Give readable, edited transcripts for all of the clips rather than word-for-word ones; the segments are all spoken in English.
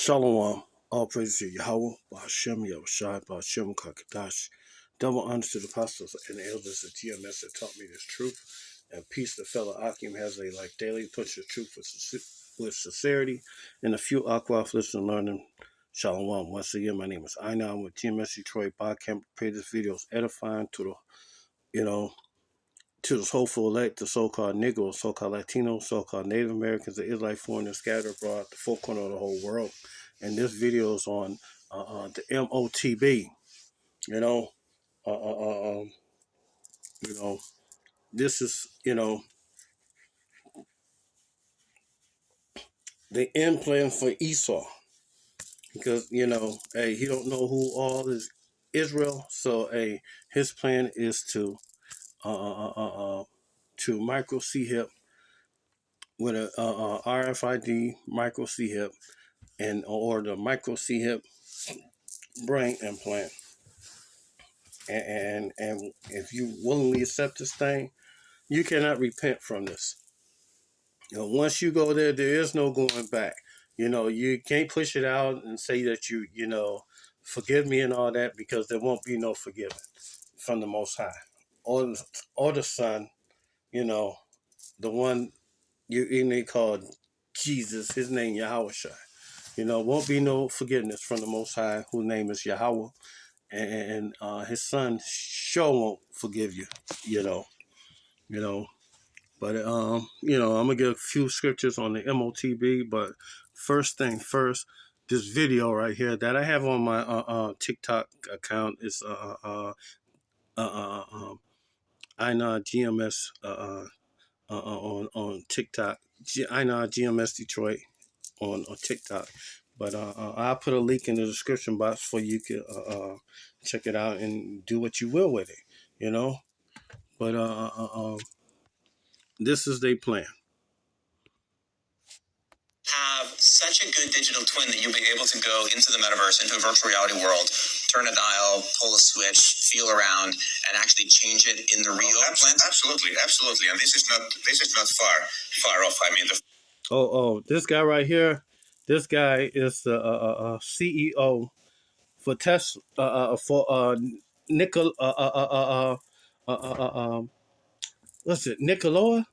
Shalom, all praise to Yahweh, Ba'ashem, Yahushai, Ba'ashem, Kakadash. Double honor to the apostles and the elders of GMS that taught me this truth. And peace to fellow Akim has a like daily push the truth with sincerity. And a few Aquaf listening learning. Shalom. Once again, my name is Aina. I'm with GMS Detroit. Camp. Pray this video is edifying to the, to the hopeful elect, the so-called Negroes, so-called Latinos, so-called Native Americans, the Israelite foreigners scattered abroad, the four corners of the whole world. And this video is on the M.0.T.B. This is the end plan for Esau, because hey, he don't know who all is Israel, so hey, his plan is to micro C hip with a RFID micro C hip or the micro C hip brain implant. And if you willingly accept this thing, you cannot repent from this. Once you go there, there is no going back. You can't push it out and say that you forgive me and all that, because there won't be no forgiving from the Most High or the Son. The one they call Jesus, his name Yahushua. Won't be no forgiveness from the Most High, whose name is Yahweh. And his son sure won't forgive you, But I'm gonna give a few scriptures on the M.0.T.B. But first thing first, this video right here that I have on my TikTok account is INA GMS on TikTok, INA GMS Detroit on TikTok. But I'll put a link in the description box for you to check it out and do what you will with it, But this is their plan. Have such a good digital twin that you'll be able to go into the metaverse, into a virtual reality world, turn a dial, pull a switch, feel around, and actually change it in the real plant. Absolutely. And this is not far off. I mean, This guy right here, this guy is the CEO for Tesla, for what's it, Nikola,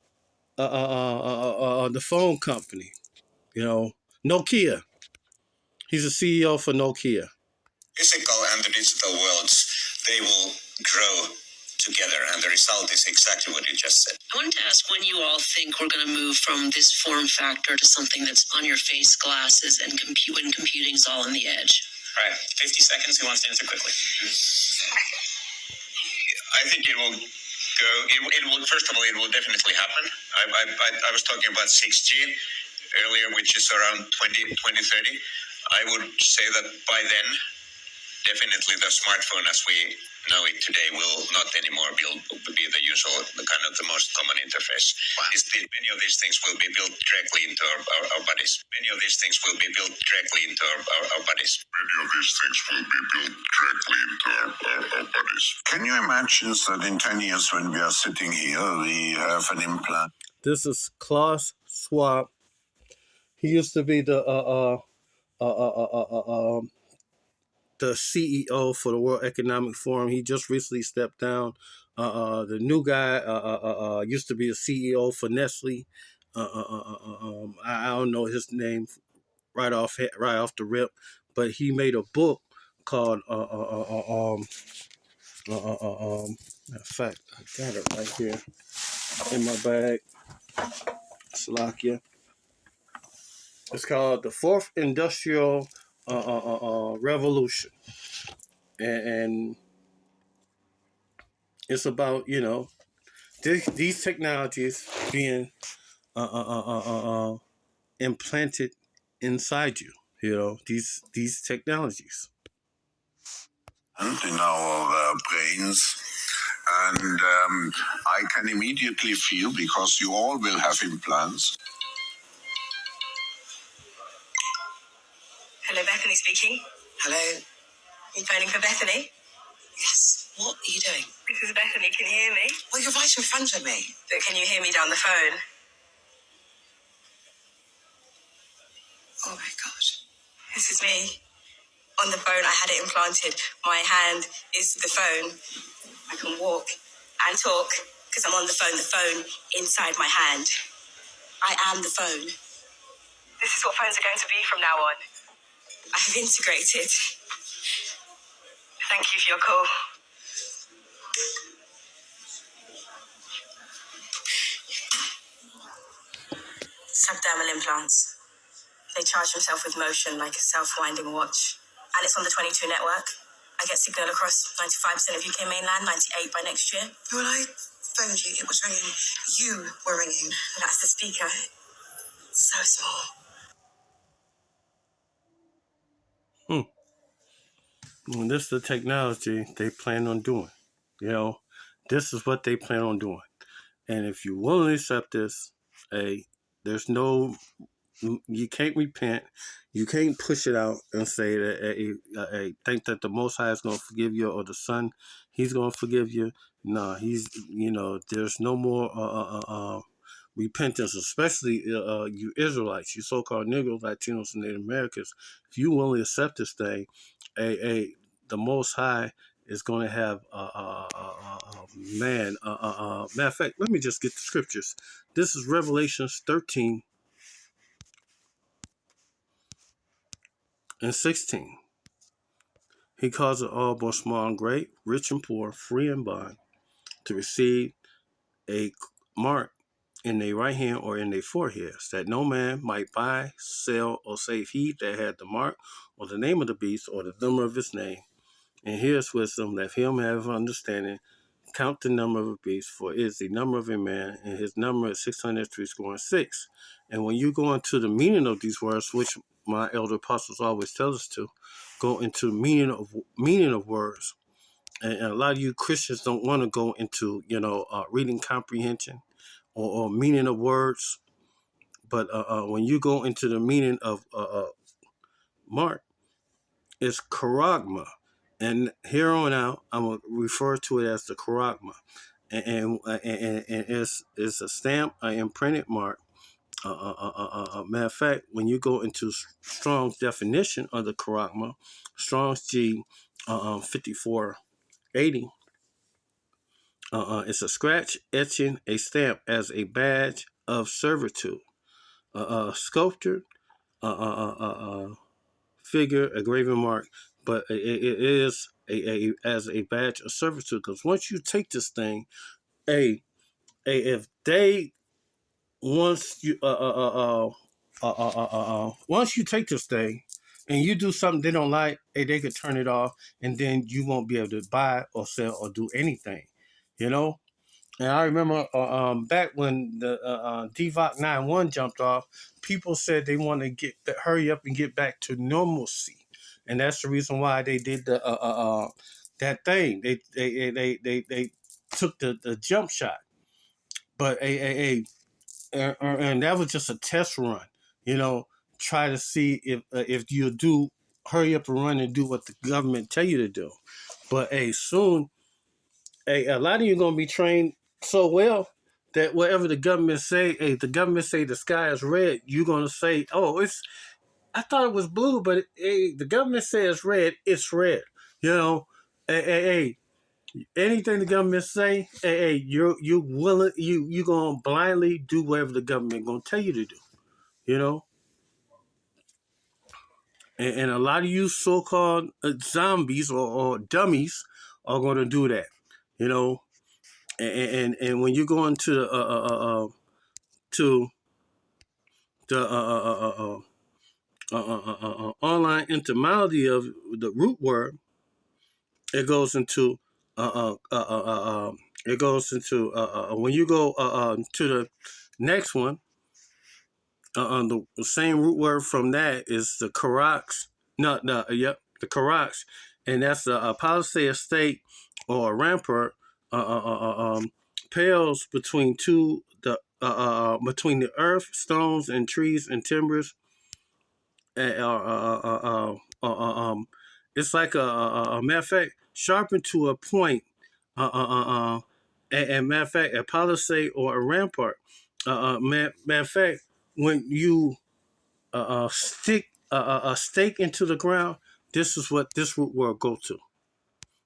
the phone company, Nokia. He's a CEO for Nokia. physical and the digital worlds, they will grow together, and the result is exactly what you just said. I wanted to ask when you all think we're going to move from this form factor to something that's on your face, glasses, and when computing is all on the edge. All right, 50 seconds. Who wants to answer quickly? I think it will go. It will. First of all, it will definitely happen. I was talking about 6G earlier, which is around 2030. I would say that by then, definitely the smartphone as we know it today will not anymore be the usual, the most common interface. Wow. Many of these things will be built directly into our bodies. Many of these things will be built directly into our bodies. Many of these things will be built directly into our bodies. Can you imagine that in 10 years when we are sitting here, we have an implant? This is Klaus Schwab. He used to be the CEO for the World Economic Forum. He just recently stepped down. The new guy used to be a CEO for Nestle. I don't know his name right off the rip, but he made a book called in fact, I got it right here in my bag. Slovakia. It's called The Fourth Industrial Revolution. And it's about, these technologies being implanted inside you, these technologies. In our brains. And I can immediately feel, because you all will have implants. Hello, Bethany speaking. Hello. You phoning for Bethany? Yes. What are you doing? This is Bethany. Can you hear me? Well, you're right in front of me. But can you hear me down the phone? Oh my God. This is me. On the phone, I had it implanted. My hand is the phone. I can walk and talk because I'm on the phone inside my hand. I am the phone. This is what phones are going to be from now on. I have integrated. Thank you for your call. Subdermal implants. They charge themselves with motion like a self-winding watch. And it's on the 22 network. I get signal across 95% of UK mainland, 98 by next year. When I phoned you, it was ringing. You were ringing. And that's the speaker. So small. And this is the technology they plan on doing. You know, this is what they plan on doing. And if you willingly accept this, there's no, you can't repent. You can't push it out and say that think that the Most High is going to forgive you, or the Son, He's going to forgive you. No, there's no more repentance, especially you Israelites, you so-called Negroes, Latinos, and Native Americans. If you willingly accept this thing, the Most High is going to have matter of fact, let me just get the scriptures. This is Revelations 13 and 16. He calls it all, both small and great, rich and poor, free and bond, to receive a mark in their right hand or in their foreheads, that no man might buy, sell, or save he that had the mark, or the name of the beast, or the number of his name. And here's wisdom, let him have understanding. Count the number of a beast, for it is the number of a man, and his number is 666. And when you go into the meaning of these words, which my elder apostles always tell us to, go into meaning of words. And a lot of you Christians don't want to go into, reading comprehension or meaning of words. But when you go into the meaning of Mark, it's charagma. And here on out, I'm going to refer to it as the charagma. And it's a stamp, an imprinted mark. Matter of fact, when you go into Strong's definition of the charagma, Strong's G 5480, it's a scratch, etching, a stamp as a badge of servitude, sculptured figure, a graven mark, but it is as a badge of servitude. Because once you take this thing, if they once you once you take this thing and you do something they don't like, they could turn it off, and then you won't be able to buy or sell or do anything, you know. And I remember back when the DVOC 9.1 jumped off, people said they want to hurry up and get back to normalcy, and that's the reason why they did the that thing. They took the jump shot, but and that was just a test run, try to see if you do hurry up and run and do what the government tell you to do. But soon, a lot of you gonna be trained so well that whatever the government say, the government say the sky is red, you're gonna say, oh, I thought it was blue, but the government says red, it's red. Anything the government say, you willing, you gonna blindly do whatever the government gonna tell you to do, and a lot of you so-called zombies or dummies are gonna do that, and when you go into the online etymology of the root word, it goes into when you go to the next one, the same root word from that is the Karax. The Karax, and that's the palisade estate or a rampart. Pales between between the earth, stones, and trees and timbers. It's like a matter of fact, sharpened to a point. And matter of fact, a palisade or a rampart. Matter of fact, when you stick a stake into the ground, this is what this root word go to.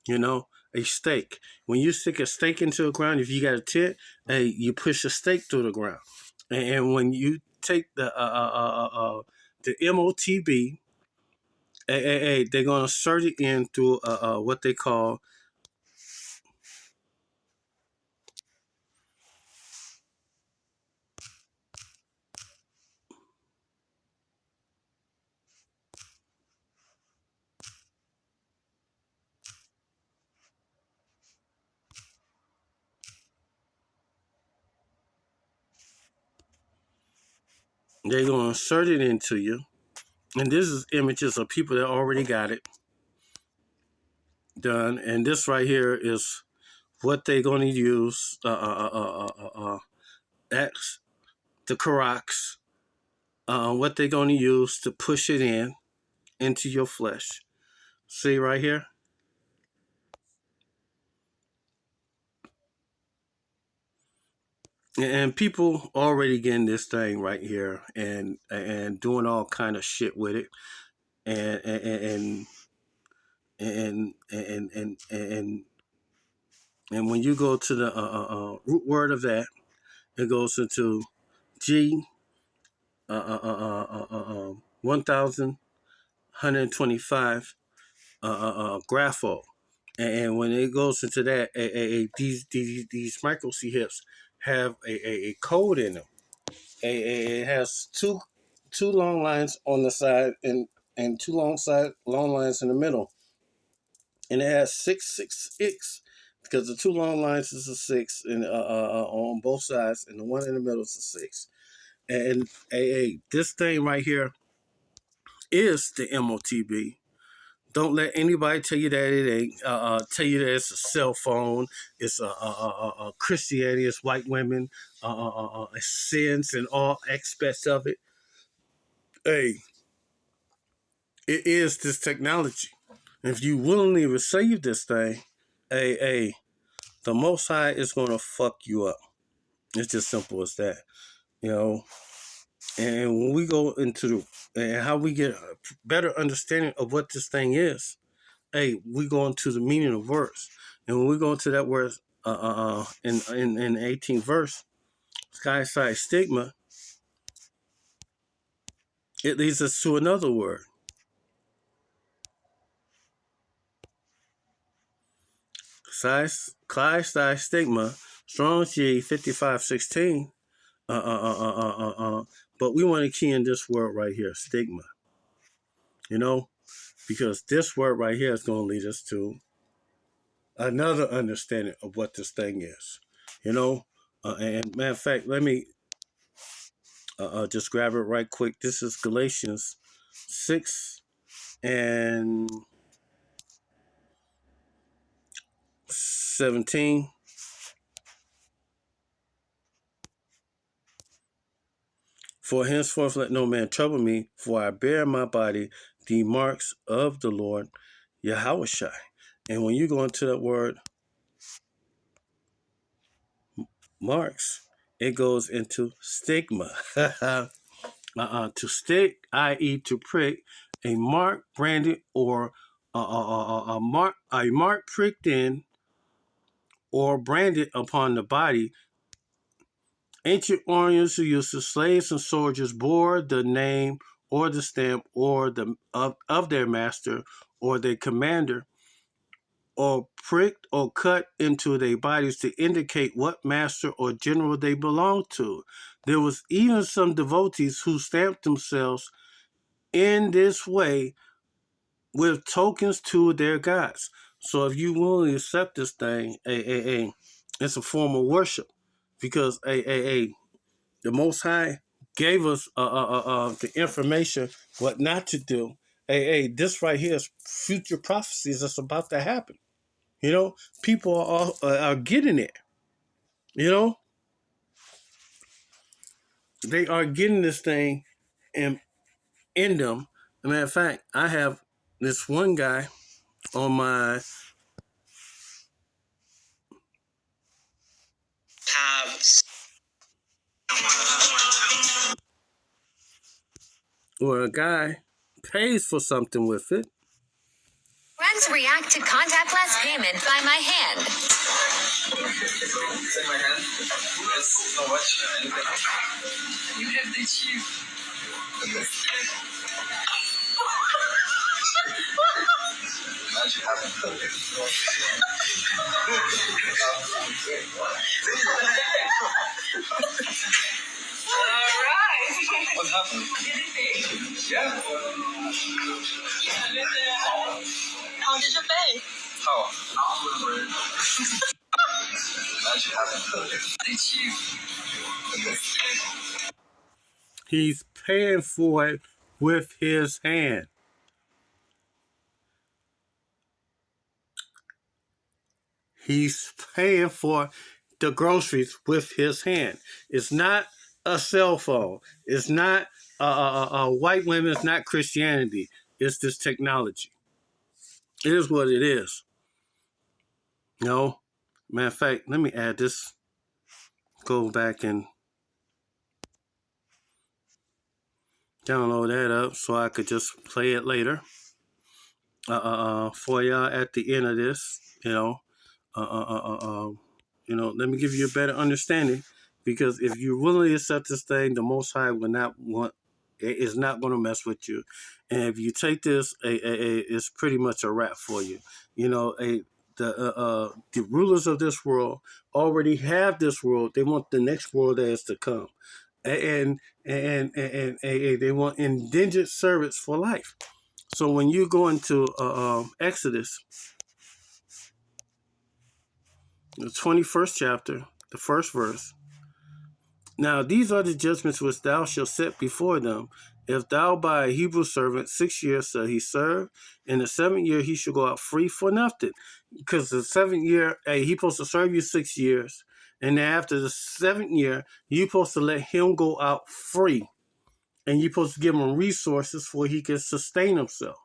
You know, a stake. When you stick a stake into the ground, if you got a tent, hey, you push a stake through the ground. And when you take the M.0.T.B, they're gonna insert it in through what they call. They're gonna insert it into you, and this is images of people that already got it done. And this right here is what they're gonna use. X the Karaks. What they're gonna use to push it into your flesh. See right here? And people already getting this thing right here and doing all kind of shit with it. And and and and and and, and when you go to the root word of that, it goes into G 1125 grapho. And when it goes into that, these micro C hips have a code in them. It has two long lines on the side and two long lines in the middle, and it has 666 because the two long lines is a 6 and on both sides, and the one in the middle is a 6. And this thing right here is the M.0.T.B. Don't let anybody tell you that it ain't. Tell you that it's a cell phone. It's Christianity. It's white women. Sins and all aspects of it. Hey, it is this technology. If you willingly receive this thing, hey, the Most High is gonna fuck you up. It's just simple as that, you know. And when we go into and how we get a better understanding of what this thing is, hey, we go into the meaning of words. And when we go into that word in the 18th verse, sky side stigma, it leads us to another word. Side stigma, strong G 5516. But we want to key in this word right here, stigma. You know, because this word right here is going to lead us to another understanding of what this thing is. You know, and matter of fact, let me just grab it right quick. This is Galatians 6 and 17. For henceforth let no man trouble me, for I bear in my body the marks of the Lord Yahushua. And when you go into that word marks, it goes into stigma. To stick, i.e., to prick, a mark branded or a mark pricked in or branded upon the body. Ancient Orientals who used to slaves and soldiers bore the name or the stamp or of their master or their commander, or pricked or cut into their bodies to indicate what master or general they belonged to. There was even some devotees who stamped themselves in this way with tokens to their gods. So if you willingly accept this thing, it's a form of worship, because the Most High gave us the information what not to do. This right here is future prophecies that's about to happen. You know, people are getting it. You know, they are getting this thing in them. As a matter of fact, I have this one guy on my or a guy pays for something with it. Friends react to contactless payment by my hand. In my hand. There's so much. You have the cheap. Magic happened. Alright. What happened? Yeah. How did you pay? How? Magic happened. Did you? He's paying for it with his hand. He's paying for the groceries with his hand. It's not a cell phone. It's not white women. It's not Christianity. It's this technology. It is what it is. No, matter of fact, let me add this. Go back and download that up so I could just play it later. For y'all at the end of this, let me give you a better understanding, because if you willingly accept this thing, the Most High will not want, it is not going to mess with you. And if you take this, it's pretty much a wrap for you. The rulers of this world already have this world. They want the next world that is to come, and they want indigent servants for life. So when you go into Exodus, the 21st chapter, the first verse. Now these are the judgments which thou shalt set before them. If thou buy a Hebrew servant, 6 years shall he serve. In the 7th year he shall go out free for nothing. Because the 7th year, he supposed to serve you 6 years. And then after the 7th year, you supposed to let him go out free. And you supposed to give him resources for he can sustain himself.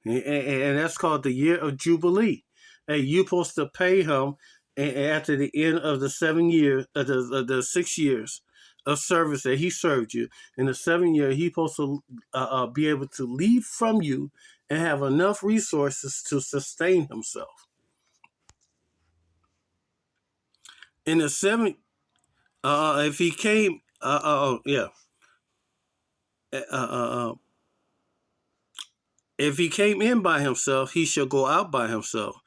And that's called the year of Jubilee. And you're supposed to pay him after the end of the 7 years, the 6 years of service that he served you. In the 7th year, he's supposed to be able to leave from you and have enough resources to sustain himself. In the 7th, if he came, if he came in by himself, he shall go out by himself.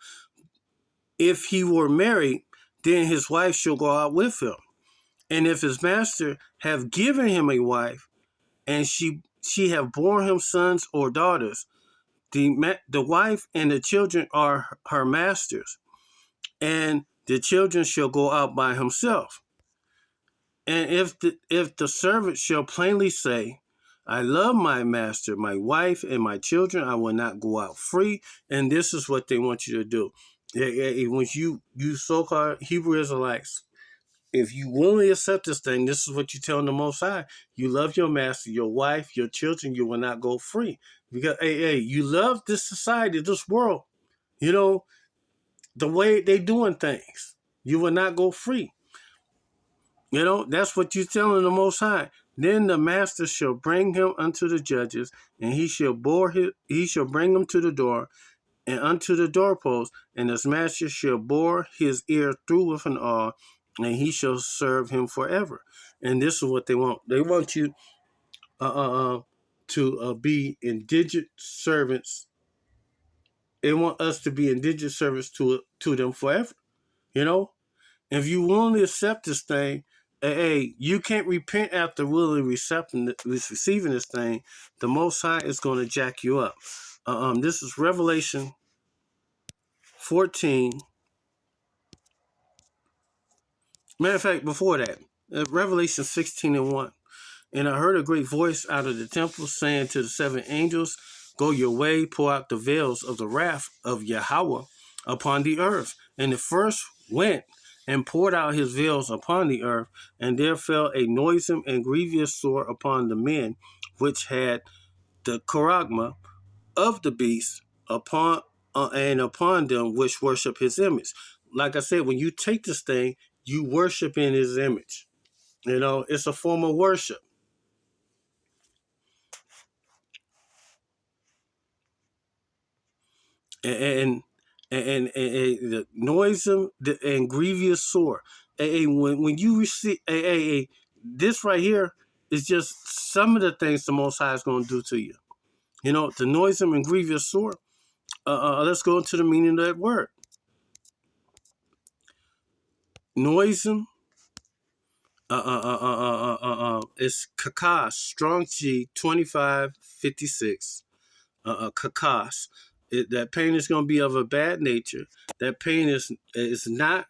If he were married, then his wife shall go out with him. And if his master have given him a wife, and she have borne him sons or daughters, the wife and the children are her master's, and the children shall go out by himself. And if the servant shall plainly say, I love my master, my wife, and my children, I will not go out free. And this is what they want you to do. When you so-called Hebrew Israelites, if you willingly accept this thing, this is what you tell the Most High. You love your master, your wife, your children, you will not go free. Because, you love this society, this world, the way they doing things. You will not go free. That's what you're telling the Most High. Then the master shall bring him unto the judges, and he shall bring him to the door, and unto the doorpost, and his master shall bore his ear through with an awl, and he shall serve him forever. And this is what they want. They want you to be indigent servants. They want us to be indigent servants to them forever. If you willingly accept this thing, you can't repent after willingly receiving this thing. The Most High is going to jack you up. This is Revelation 14. Matter of fact, before that, Revelation 16:1. And I heard a great voice out of the temple saying to the 7 angels, go your way, pour out the veils of the wrath of Yahweh upon the earth. And the first went and poured out his veils upon the earth, and there fell a noisome and grievous sore upon the men which had the charagma of the beast upon them which worship his image. Like I said, when you take this thing, you worship in his image. It's a form of worship. and the noisome and grievous sore. When you receive this right here is just some of the things the Most High is going to do to you. You know, the noisome and grievous sore. Let's go into the meaning of that word. Noisome. It's kakas, strong G 2556. Kakas. That pain is going to be of a bad nature. That pain is not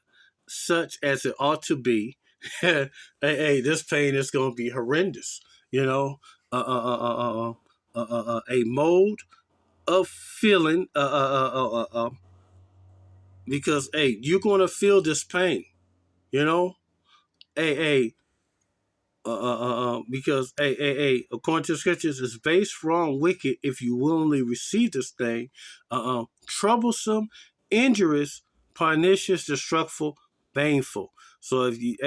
such as it ought to be. This pain is going to be horrendous. You know, a mode of feeling. Because you're going to feel this pain. You know, hey, because according to the scriptures, it's base, wrong, wicked if you willingly receive this thing, troublesome, injurious, pernicious, destructful, baneful. So if you,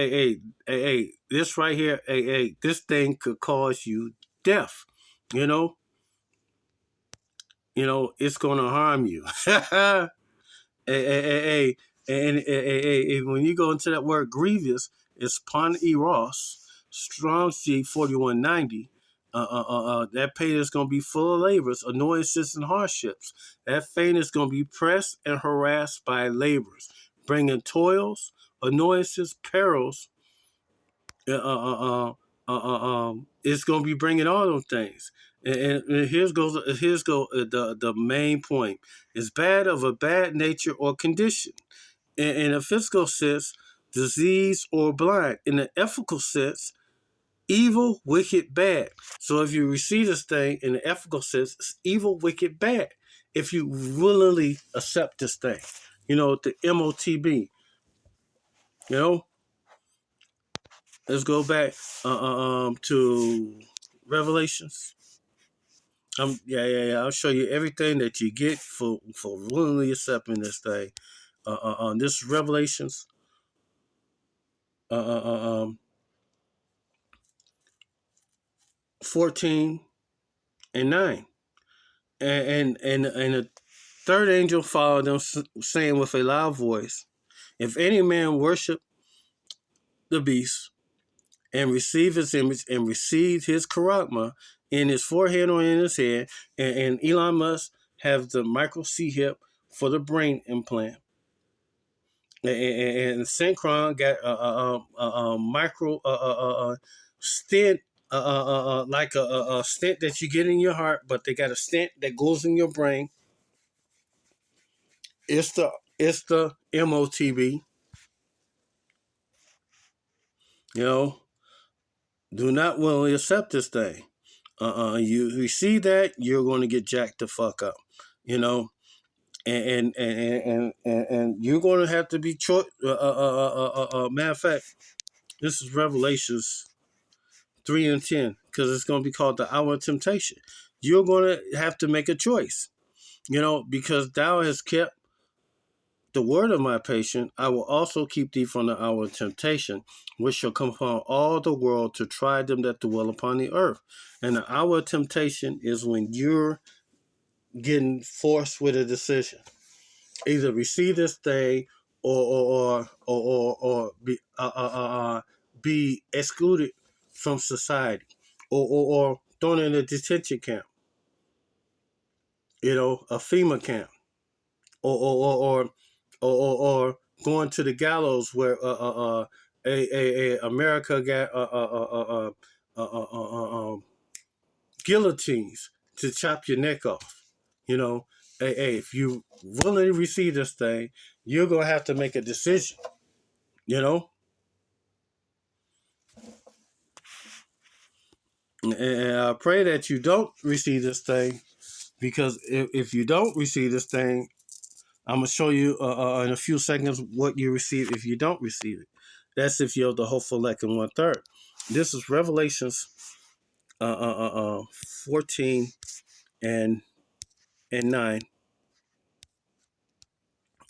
this right here, this thing could cause you death. You know, it's gonna harm you. Hey, and when you go into that word grievous, it's pon eros, strong C 4190. That pain is going to be full of labors, annoyances, and hardships. That pain is going to be pressed and harassed by labors, bringing toils, annoyances, perils. It's going to be bringing all those things. And here's the main point. It's bad of a bad nature or condition. In a physical sense, disease or blind. In the ethical sense, evil, wicked, bad. So if you receive this thing in the ethical sense, it's evil, wicked, bad. If you willingly accept this thing, the M.0.T.B. Let's go back to Revelations. I'll show you everything that you get for willingly accepting this thing. This is Revelations 14 and 9. And the third angel followed them, saying with a loud voice, if any man worship the beast and receive his image and receive his charagma in his forehead or in his head, and Elon Musk have the micro C hip for the brain implant, and Synchron got a micro stent, like a stent that you get in your heart, but they got a stent that goes in your brain. It's the M.0.T.B. Do not willingly accept this thing. You see that, you're going to get jacked the fuck up. And you're going to have to be matter of fact, this is Revelations 3 and 10, because it's going to be called the hour of temptation. You're going to have to make a choice, because thou hast kept the word of my patient. I will also keep thee from the hour of temptation, which shall come upon all the world to try them that dwell upon the earth. And the hour of temptation is when you're getting forced with a decision. Either receive this thing or be excluded from society, or thrown in a detention camp, a FEMA camp, or going to the gallows where America got guillotines to chop your neck off. If you willingly receive this thing, you're gonna have to make a decision. And I pray that you don't receive this thing, because if you don't receive this thing, I'm going to show you in a few seconds what you receive if you don't receive it. That's if you're the hopeful elect in 1/3. This is Revelations 14 and 9.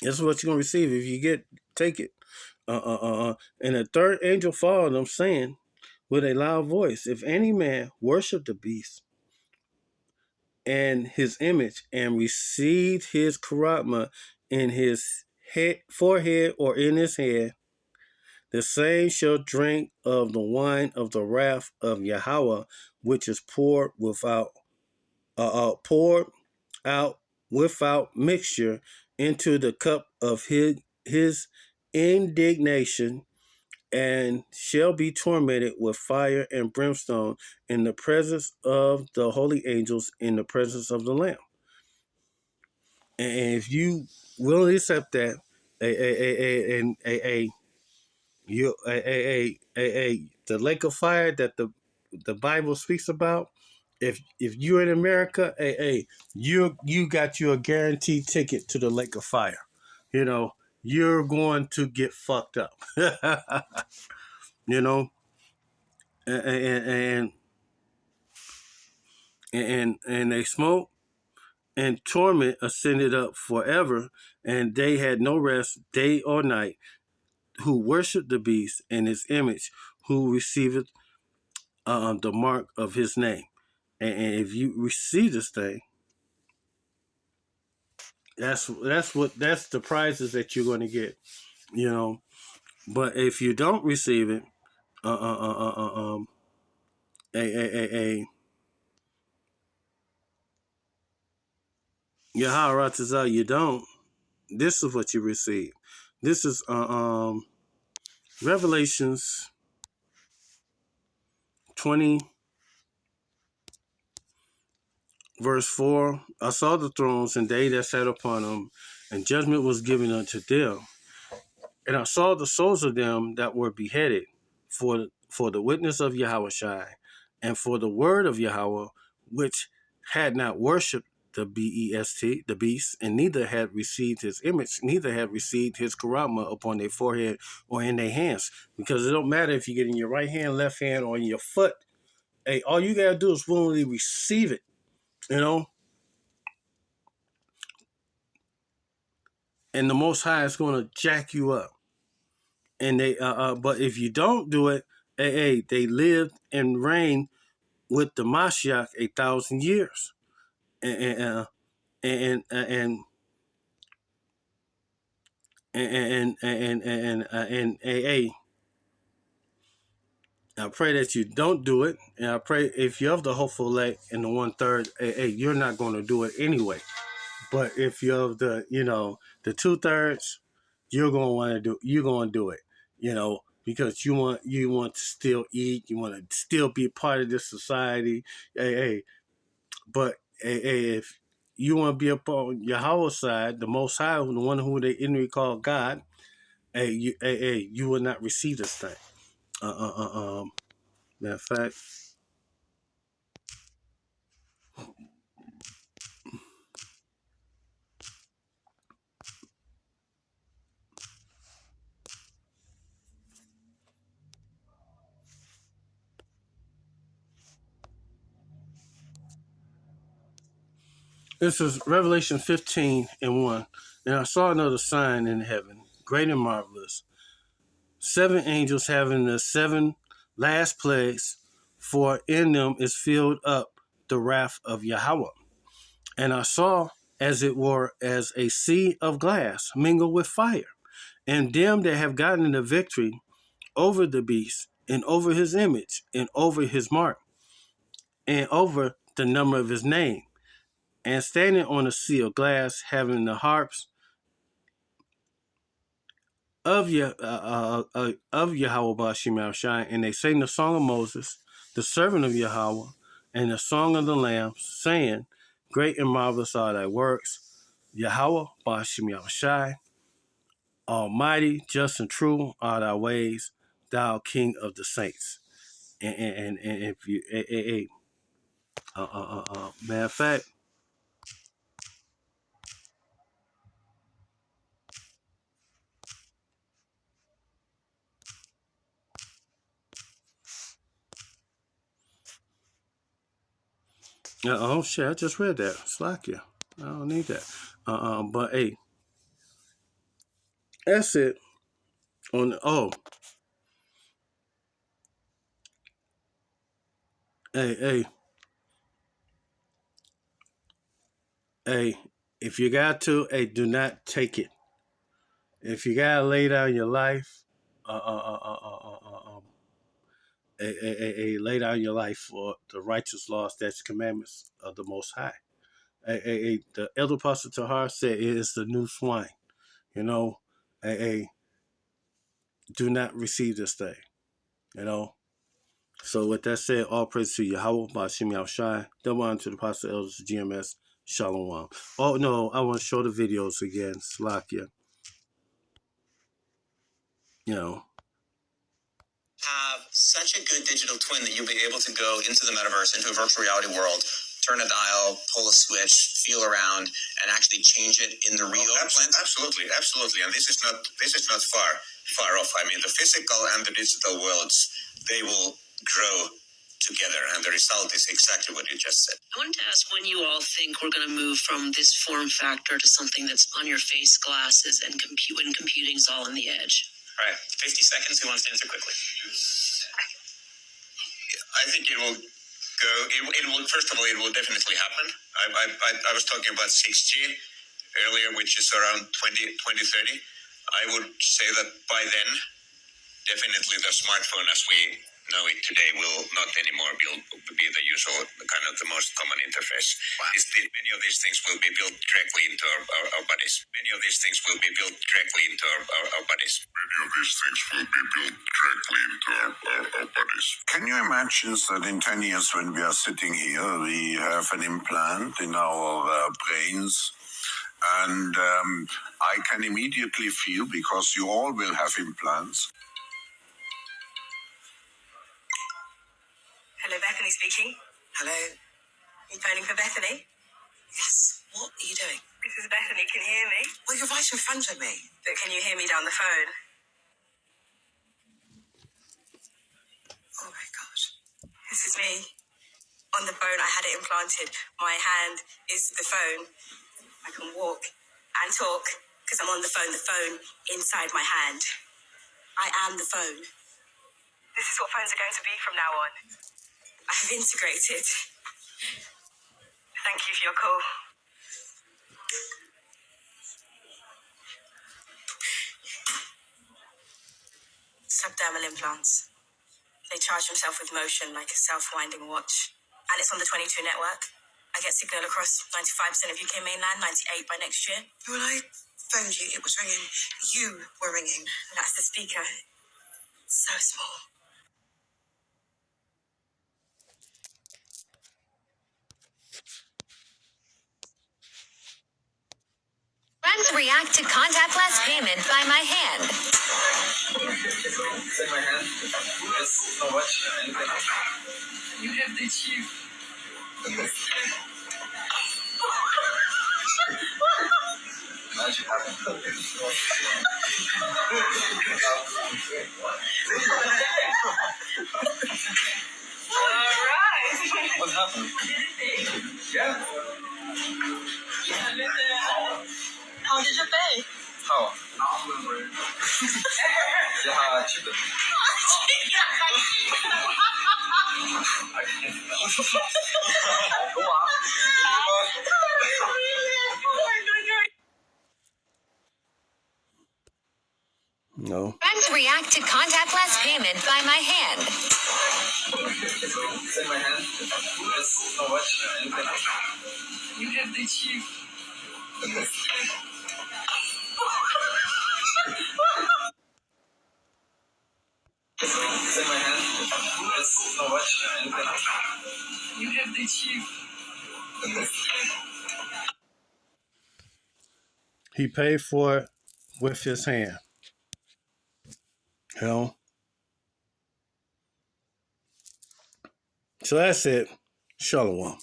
This is what you're going to receive if you take it. And the third angel followed them, saying with a loud voice, if any man worship the beast and his image, and received his charisma in his head, forehead or in his head, the same shall drink of the wine of the wrath of Yahweh, which is poured out without mixture into the cup of his indignation, and shall be tormented with fire and brimstone in the presence of the holy angels, in the presence of the Lamb. And if you will accept that, the lake of fire that the Bible speaks about, if you're in America, you got you a guaranteed ticket to the lake of fire. You know, you're going to get fucked up. You know, and and they smoke and torment ascended up forever, and they had no rest day or night, who worship the beast and his image, who receiveth the mark of his name. And if you receive this thing, that's the prizes that you're going to get, you know. But if you don't receive it, uh, uh, uh, uh, uh, um, a Yaharatazah, you don't. This is what you receive. This is Revelations 20, verse 4. I saw the thrones and they that sat upon them, and judgment was given unto them. And I saw the souls of them that were beheaded for the witness of Yahushai, and for the word of Yahweh, which had not worshipped the BEST, the beast, and neither had received his image, neither had received his karama upon their forehead or in their hands. Because it don't matter if you get in your right hand, left hand, or in your foot. Hey, all you gotta do is willingly receive it, you know. And the Most High is gonna jack you up. And but if you don't do it, they lived and reigned with the Mashiach 1,000 years, and and and and I pray that you don't do it, and I pray if you're of the hopeful elect and the 1/3, you're not going to do it anyway. But if you're of the, the 2/3, you're going to do it, because you want to still eat, you want to still be part of this society, but if you want to be up on Yahweh's side, the Most High, the one who they inwardly call God, you will not receive this thing. Matter of fact, this is Revelation 15:1. And I saw another sign in heaven, great and marvelous, 7 angels having the 7 last plagues, for in them is filled up the wrath of Yahweh. And I saw, as it were, as a sea of glass mingled with fire, and them that have gotten the victory over the beast, and over his image, and over his mark, and over the number of his name, and standing on a sea of glass, having the harps of Yahweh Bashim Shai, and they sang the song of Moses, the servant of Yahweh, and the song of the Lamb, saying, Great and marvelous are thy works, Yahweh Bashim Shai. Almighty, just and true are thy ways, thou King of the saints. And if you, matter of fact, oh shit, I just read that. Slack you. I don't need that. But hey, that's it. Oh, hey, Hey, if you got to, hey, do not take it. If you gotta lay down your life, lay down your life for the righteous law, statutes, commandments of the Most High. The elder apostle Tahar said it is the new swine. You know, do not receive this thing. You know. So with that said, all praise to Yahweh, Ba'ashim Yahushai. Double honor to the apostle elders of GMS. Shalom. Oh no, I want to show the videos again. Slakia. You know. Have such a good digital twin that you'll be able to go into the metaverse, into a virtual reality world, turn a dial, pull a switch, feel around, and actually change it in the real plant. Absolutely, absolutely. And this is not far off. I mean, the physical and the digital worlds, they will grow together, and the result is exactly what you just said. I wanted to ask when you all think we're going to move from this form factor to something that's on your face glasses and when computing's all on the edge. All right, 50 seconds. Who wants to answer quickly? I think it will go. It will. First of all, it will definitely happen. I was talking about 6G earlier, which is around 2030. I would say that by then, definitely the smartphone as we know it today will not anymore be the usual kind of the most common interface. Wow. Many of these things will be built directly into our bodies. Many of these things will be built directly into our bodies. Many of these things will be built directly into our bodies. Can you imagine that in 10 years when we are sitting here, we have an implant in our brains, and I can immediately feel, because you all will have implants. Hello, Bethany speaking. Hello? You phoning for Bethany? Yes. What are you doing? This is Bethany. Can you hear me? Well, you're right in front of me. But can you hear me down the phone? Oh my God. This is me. On the phone, I had it implanted. My hand is the phone. I can walk and talk because I'm on the phone inside my hand. I am the phone. This is what phones are going to be from now on. I have integrated. Thank you for your call. Subdermal implants. They charge themselves with motion like a self-winding watch. And it's on the 22 network. I get signal across 95% of UK mainland, 98 by next year. When I phoned you, it was ringing. You were ringing. That's the speaker. So small. Friends react to contactless payment by my hand. Say my hand. Yes, so much. Anything. You have the chief. Magic happened. Alright. What happened? Yeah. How did you pay? How? Yeah, chicken. Go on. No. Friends react to contactless payment by my hand. Say my hand. Yes, so much. Anything. You have the chief. Say my hand. Yes, so much. Anything. You have the chief. He paid for it with his hand. You know? So that's it. Shalom.